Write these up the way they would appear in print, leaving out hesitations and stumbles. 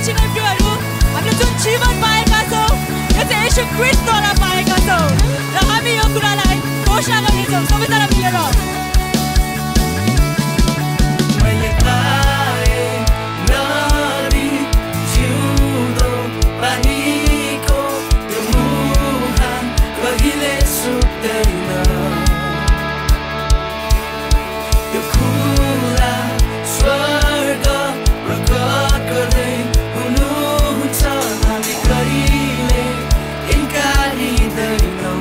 साँच्चीकै प्रियहरू, हामीले जुन जीवन पाएका छौँ यो चाहिँ येशू ख्रीष्टद्वारा पाएका छौँ र हामी यो कुरालाई घोषणा गर्नेछौँ सबैजना मिलेर। मैले पाएँ नदी जिउँदो पानीको त्यो मुहान कहिले सुक्दैन। त्यो खुला स्वर्ग प्रकट गर्दै हुनुहुन्छ, हामी कहिले इन्कारिँदैनौँ।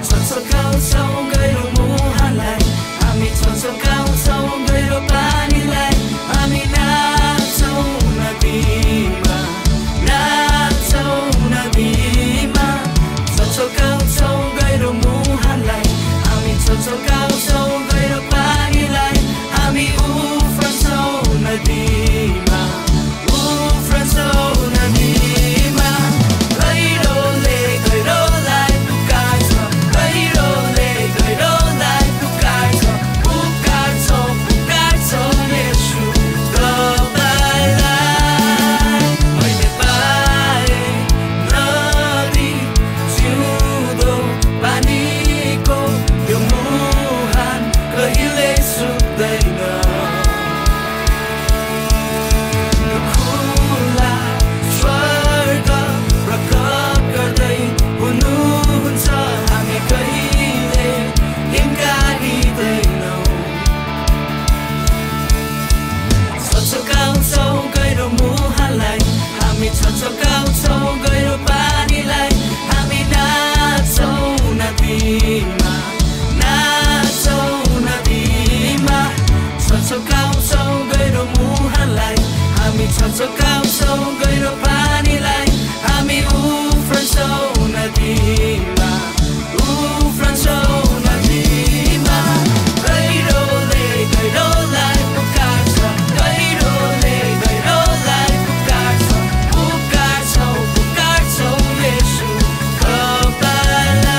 छचकाउँछौँ गहिरो मुहानलाई, हामी छचकाउँछौँ गहिरो पानीलाई, हामी नाच्छौँ नदीमा, नाच्छौँ नदीमा। छचकाउँछौँ गहिरो मुहानलाई, हामी छचकाउँछौँ गहिरो पानीलाई, हामी उफ्रन्छौँ नदीमा, उफ्रन्छौँ नदीमा। गहिरोले गहिरोलाई पुकार्छ, गहिरोले गहिरोलाई पुकार्छ, पुकार्छौँ पुकार्छौँ येशू तपाईँलाई। मैले पाएँ नदी जिउँदो पानीको त्यो मुहान कहिले सुक्दैन। त्यो खुला स्वर्ग प्रकट गर्दै हुनुहुन्छ, हामी कहिले इन्कारिँदैनौँ। छचकाउँछौँ गहिरो मुहानलाई, हामी छचकाउँछौँ गहिरो पानीलाई, हामी नाच्छौँ नदीमा, नाच्छौँ नदीमा। छचकाउँछौँ गहिरो मुहानलाई, हामी छचकाउँछौँ गहिरो पानीलाई, हामी उफ्रन्छौँ नदीमा, उफ्रन्छौँ नदीमा। गहिरोले गहिरोलाई पुकार्छ, गहिरोले गहिरोलाई पुकार्छ, पुकार्छौँ पुकार्छौँ येशू तपाईँलाई।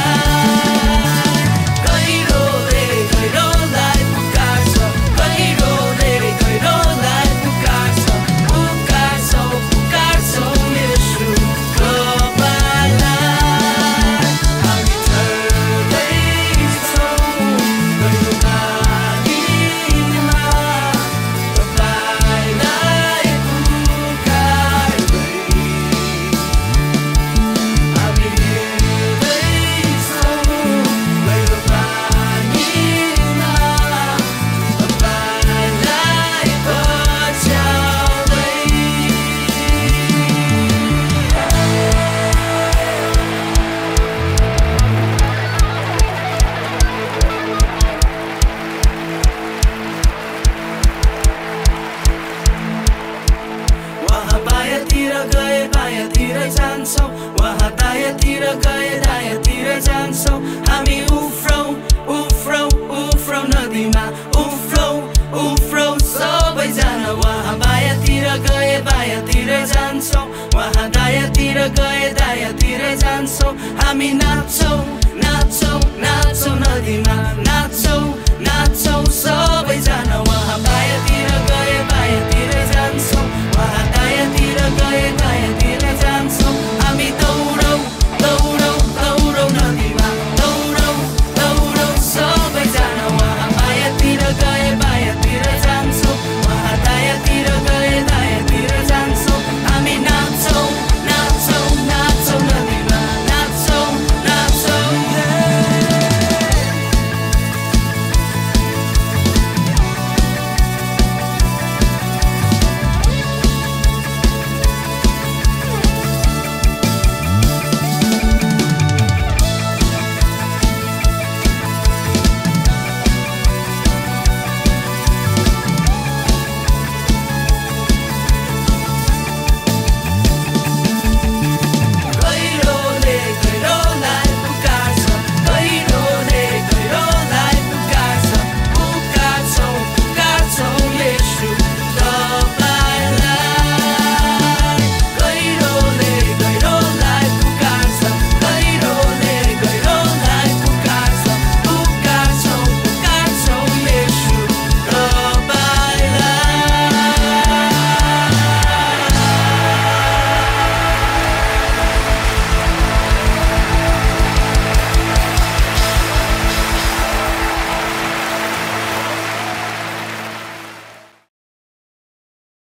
गहिरोले गहिरोलाई पुकार्छ, गहिरोले गहिरोलाई पुकार्छ, पुकार्छौँ पुकार्छौँ येशू तपाईँलाई। हामी चढ्दैछौँ गहिरो पानीमा, तपाईँलाई पुकार्दै। हामी हिँड्दैछौँ गहिरो पानीमा, तपाईँलाई पछ्याउँदै। वहाँ बायाँतिर गए बायाँतिर जान्छौँ, वहाँ दायाँतिर गए दायाँतिर जान्छौँ, हामी उफ्रौँ उफ्रौँ उफ्रौँ नदीमा, उफ्रौँ उफ्रौँ सबैजना। वहाँ बायाँतिर गए बायाँतिर जान्छौँ, वहाँ दायाँतिर गए दायाँतिर जान्छौँ, हामी नाच्छौँ नाच्छौँ नाच्छौँ नदीमा।